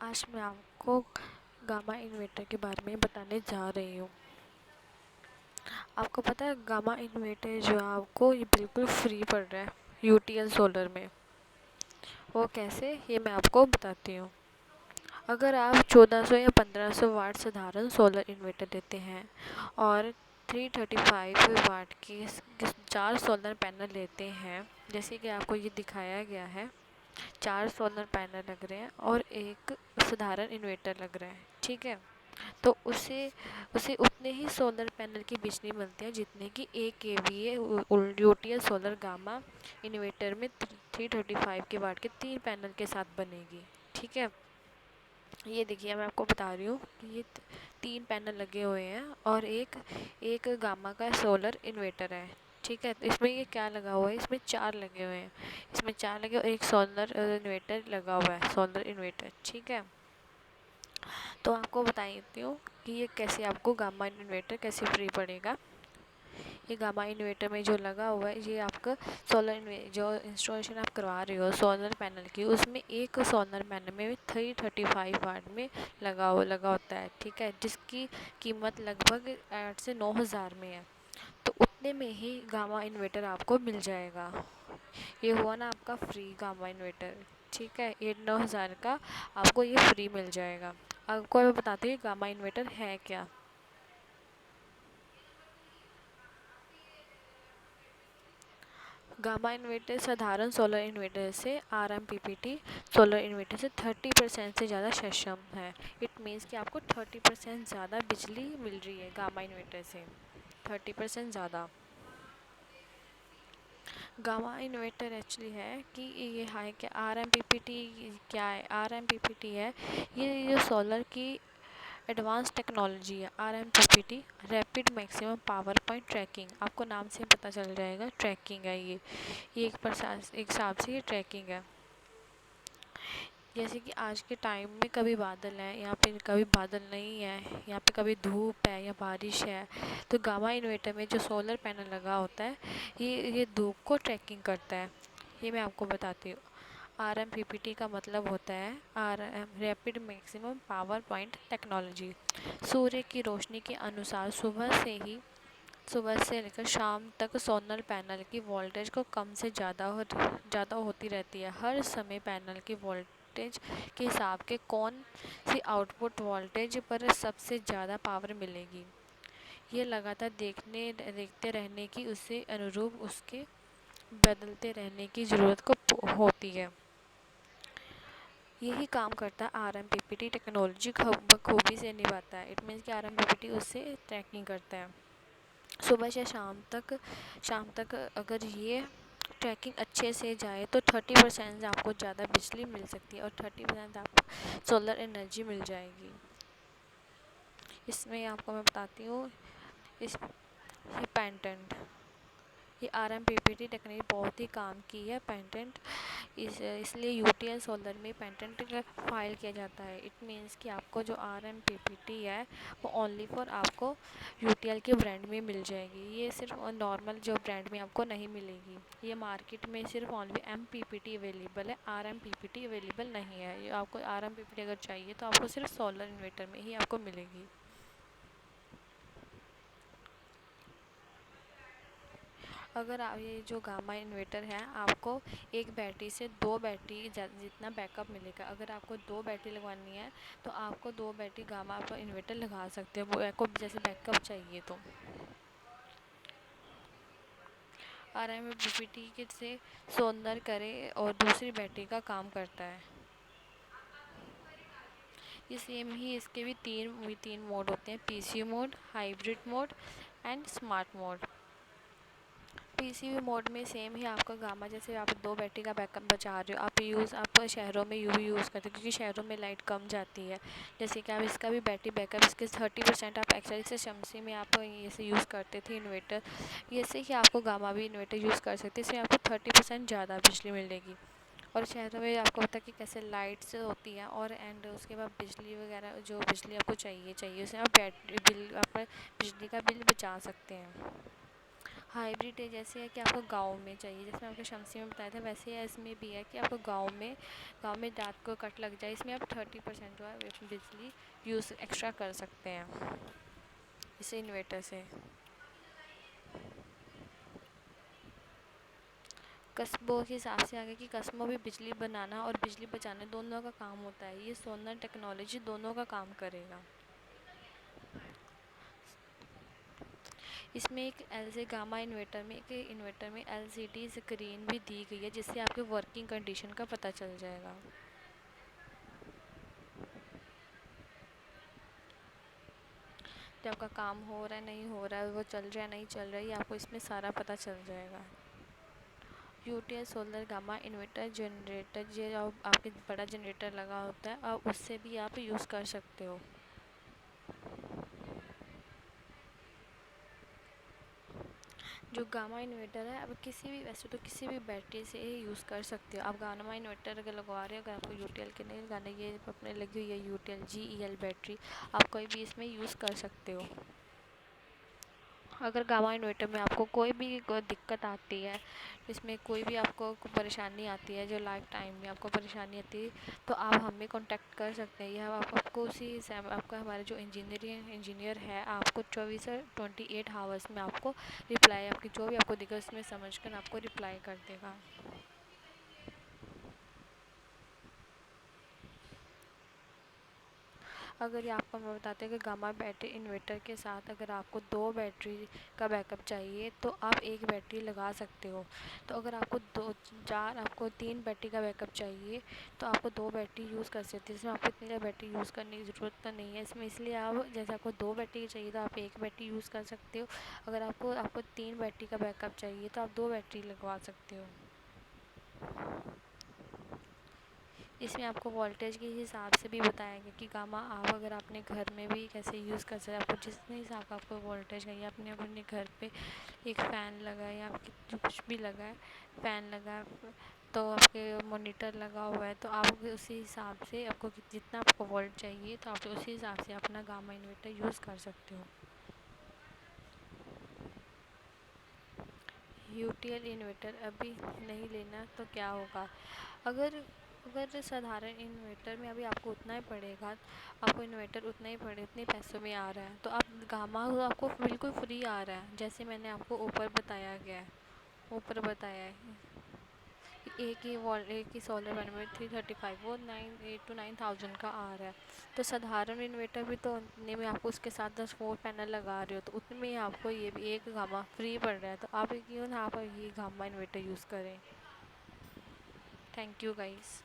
آج میں آپ کو گاما انورٹر کے بارے میں بتانے جا رہی ہوں۔ آپ کو پتہ ہے گاما انورٹر جو آپ کو یہ بالکل فری پڑ رہا ہے یو ٹی ایل سولر میں۔ وہ کیسے، یہ میں آپ کو بتاتی ہوں۔ اگر آپ 1400 یا 1500 واٹ سدھارن سولر انورٹر لیتے ہیں اور 335 واٹ کے 4 سولر پینل لیتے ہیں، جیسے کہ آپ کو یہ دکھایا گیا ہے، 4 سولر پینل لگ رہے ہیں اور ایک سدھارن انورٹر لگ رہا ہے، ٹھیک ہے؟ تو اسے اتنے ہی سولر پینل کی بجلی ملتی ہے جتنے کی 1 kVA U T L solar Gamma inverter میں 335 کے واٹ کے 3 پینل کے ساتھ بنے گی، ٹھیک ہے؟ یہ دیکھیے میں آپ کو بتا رہی ہوں کہ یہ 3 پینل لگے ہوئے ہیں اور ایک گاما کا سولر انورٹر ہے، ٹھیک ہے؟ اس میں یہ کیا لگا ہوا ہے، اس میں 4 لگے ہوئے ہیں، اس میں 4 لگے اور ایک سولر انورٹر لگا ہوا ہے، سولر انورٹر، ٹھیک ہے؟ تو آپ کو بتا دیتی ہوں کہ یہ کیسے آپ کو گاما انورٹر کیسے فری پڑے گا۔ یہ گاما انورٹر میں جو لگا ہوا ہے، یہ آپ کا سولر جو انسٹالیشن آپ کروا رہے ہو سولر پینل کی، اس میں ایک سولر پینل میں 335 واٹ میں لگا ہوتا ہے، ٹھیک ہے؟ جس کی قیمت لگ بھگ 8 سے 9 ہزار میں ہے۔ تو اتنے میں ہی گاما انورٹر آپ کو مل جائے گا۔ یہ ہوا نا آپ کا فری گاما انورٹر، ٹھیک ہے؟ 9 ہزار کا آپ کو یہ فری مل جائے گا۔ آپ کو میں بتاتی ہوں گاما انورٹر ہے کیا۔ گاما انورٹر سدھارن سولر انورٹر سے RMPPT سولر انورٹر سے 30% سے زیادہ سشم ہے۔ اٹ مینس کہ آپ کو 30% زیادہ بجلی مل رہی ہے گاما انورٹر سے، 30% زیادہ۔ گاما انورٹر ایکچولی ہے کہ یہ ہے کہ RMPPT کیا ہے، RMPPT ہے یہ سولر کی ایڈوانس ٹیکنالوجی ہے۔ RMPPT rapid maximum power point tracking, آپ کو نام سے پتہ چل جائے گا، ٹریکنگ ہے یہ ایک حساب سے یہ ٹریکنگ ہے۔ جیسے کہ آج کے ٹائم میں کبھی بادل ہے، یہاں پہ کبھی بادل نہیں ہے، یہاں پہ کبھی دھوپ ہے یا بارش ہے، تو گاما انورٹر میں جو سولر پینل لگا ہوتا ہے یہ دھوپ کو ٹریکنگ کرتا ہے۔ یہ میں آپ کو بتاتی ہوں۔ RMPPT کا مطلب ہوتا ہے rapid maximum power point technology. سوریہ کی روشنی کے انوسار صبح سے لے کر شام تک سولر پینل کی وولٹیج کو کم سے زیادہ ہوتی رہتی ہے۔ ہر سمے پینل کی وولٹیج کے حساب کے کون سی آؤٹ پٹ وولٹیج پر سب سے زیادہ پاور ملے گی، یہ لگاتار دیکھتے رہنے کی، اس سے انوروپ اس کے بدلتے رہنے کی ضرورت ہوتی ہے۔ یہی کام کرتا ہے RMPPT ٹیکنالوجی بخوبی سے نبھاتا ہے۔ اٹ مینس کہ RMPPT اس سے ٹریکنگ کرتا ہے۔ صبح سے شام تک اگر یہ ٹریکنگ اچھے سے جائے تو 30% آپ کو زیادہ بجلی مل سکتی ہے اور 30% آپ کو سولر انرجی مل جائے گی۔ اس میں آپ کو میں بتاتی ہوں یہ پیٹنٹ، یہ RMPPT ٹیکنالوجی بہت ہی کام کی ہے، پیٹنٹ اس لیے یو ٹی ایل سولر میں پیٹنٹ فائل کیا جاتا ہے۔ اٹ مینس کہ آپ کو جو RMPPT ہے وہ اونلی فار آپ کو یو ٹی ایل کے برانڈ میں مل جائے گی، یہ صرف نارمل جو برانڈ میں آپ کو نہیں ملے گی۔ یہ مارکیٹ میں صرف اونلی MPPT اویلیبل ہے، RMPPT اویلیبل نہیں ہے۔ یہ آپ کو RMPPT اگر چاہیے تو آپ کو صرف سولر انورٹر میں ہی آپ کو ملے گی۔ اگر یہ جو گاما انورٹر ہے آپ کو ایک بیٹری سے 2 بیٹری جتنا بیک اپ ملے گا۔ اگر آپ کو 2 بیٹری لگوانی ہے تو آپ کو 2 بیٹری گاما انورٹر لگا سکتے ہیں، وہ آپ کو جیسے بیک اپ چاہیے تو۔ RMPPT سے سولر کرے اور دوسری بیٹری کا کام کرتا ہے۔ یہ سیم ہی اس کے بھی تین موڈ ہوتے ہیں، PCU mode, hybrid mode and smart mode. PCU mode میں سیم ہی آپ کا گاما، جیسے آپ 2 بیٹری کا بیک اپ بچا رہے ہو، آپ شہروں میں یوز کرتے ہیں کیونکہ شہروں میں لائٹ کم جاتی ہے، جیسے کہ آپ اس کا بھی بیٹری بیک اپ اس کے 30% آپ ایکسٹرا سے شمسی میں آپ اسے یوز کرتے تھے انورٹر، ایسے ہی آپ کو گاما بھی انورٹر یوز کر سکتے ہیں، اس میں آپ کو 30% زیادہ بجلی ملے گی۔ اور شہروں میں آپ کو پتہ ہے کہ کیسے لائٹس ہوتی ہیں اور اینڈ اس کے بعد بجلی وغیرہ جو بجلی آپ کو چاہیے اس میں آپ بجلی کا بل بچا سکتے ہیں۔ ہائیبریڈ ہے جیسے ہے کہ آپ کو گاؤں میں چاہیے، جیسے میں آپ کو شمسی میں بتایا تھا، ویسے ہی اس میں بھی ہے کہ آپ کو گاؤں میں رات کو کٹ لگ جائے، اس میں آپ 30% جو ہے بجلی یوز ایکسٹرا کر سکتے ہیں اسے انویٹر سے۔ قصبوں کے حساب سے آگے کی قصبوں میں بجلی بنانا اور بجلی بچانا دونوں کا کام ہوتا ہے، یہ سولر ٹیکنالوجی دونوں کا کام کرے گا۔ اس میں ایک ایل سی گاما انورٹر میں ایل سی ڈی اسکرین بھی دی گئی ہے، جس سے آپ کے ورکنگ کنڈیشن کا پتہ چل جائے گا۔ کہ آپ کا کام ہو رہا ہے نہیں ہو رہا ہے، وہ چل رہا ہے نہیں چل رہا ہے، یہ آپ کو اس میں سارا پتہ چل جائے گا۔ U T L solar Gamma inverter generator, یہ آپ کے بڑا جنریٹر لگا ہوتا ہے، اور اس سے بھی آپ یوز کر سکتے ہو۔ جو گاما انورٹر ہے، اب کسی بھی ویسے تو کسی بھی بیٹری سے یوز کر سکتے ہو آپ۔ گاما انورٹر اگر لگوا رہے ہو، اگر آپ کو یو ٹی ایل کے نہیں لگانا، یہ اپنے لگی ہوئی ہے you T L GEL battery, آپ کوئی بھی اس میں یوز کر سکتے ہو۔ اگر گاما انورٹر میں آپ کو کوئی بھی دقت آتی ہے، اس میں کوئی بھی آپ کو پریشانی آتی ہے، جو لائف ٹائم میں آپ کو پریشانی آتی ہے، تو آپ ہمیں کانٹیکٹ کر سکتے ہیں، یا آپ کو اسی سے آپ کا ہمارے جو انجینئر ہے، آپ کو 28 ہاورس میں آپ کو رپلائی، آپ کی جو بھی آپ کو دقت اس میں سمجھ کر آپ کو رپلائی کر دے گا۔ اگر یہ آپ کو میں بتاتے ہیں کہ گاما بیٹری انورٹر کے ساتھ اگر آپ کو 2 بیٹری کا بیک اپ چاہیے تو آپ 1 بیٹری لگا سکتے ہو، تو اگر آپ کو آپ کو 3 بیٹری کا بیک اپ چاہیے تو آپ کو 2 بیٹری یوز کر سکتے ہیں۔ اس میں آپ کو اتنی بیٹری یوز کرنے کی ضرورت تو نہیں ہے اس میں، اس لیے آپ جیسے آپ کو 2 بیٹری چاہیے تو آپ 1 بیٹری یوز کر سکتے ہو، اگر آپ کو 3 بیٹری کا بیک اپ چاہیے تو آپ 2 بیٹری لگوا سکتے ہو۔ اس میں آپ کو وولٹیج کے حساب سے بھی بتایا گیا کہ گاما آپ اگر اپنے گھر میں بھی کیسے یوز کر سکتے، آپ کو جس حساب کا آپ کو وولٹیج چاہیے، اپنے گھر پہ ایک فین لگا ہے یا آپ جو کچھ بھی لگا ہے، فین لگا ہے تو آپ کے مانیٹر لگا ہوا ہے، تو آپ اسی حساب سے آپ کو جتنا آپ کو وولٹ چاہیے تو آپ اسی حساب سے اپنا گاما انورٹر یوز کر سکتے ہو۔ یو ٹی ایل انورٹر ابھی نہیں لینا تو کیا ہوگا؟ اگر سادھارن انورٹر میں ابھی آپ کو اتنا ہی پڑے گا، آپ کو انورٹر اتنے پیسوں میں آ رہا ہے، تو آپ گاما آپ کو بالکل فری آ رہا ہے، جیسے میں نے آپ کو اوپر بتایا ہے ایک ہی سولر پینل میں 335 وہ 8 to 9,000 کا آ رہا ہے، تو سادھارن انورٹر بھی تو اتنے میں آپ کو اس کے ساتھ 4 پینل لگا رہے ہو تو اتنے میں آپ کو یہ بھی ایک گاما فری پڑ رہا ہے، تو آپ کیوں نہ آپ یہ گاما انورٹر یوز کریں۔ Thank you guys.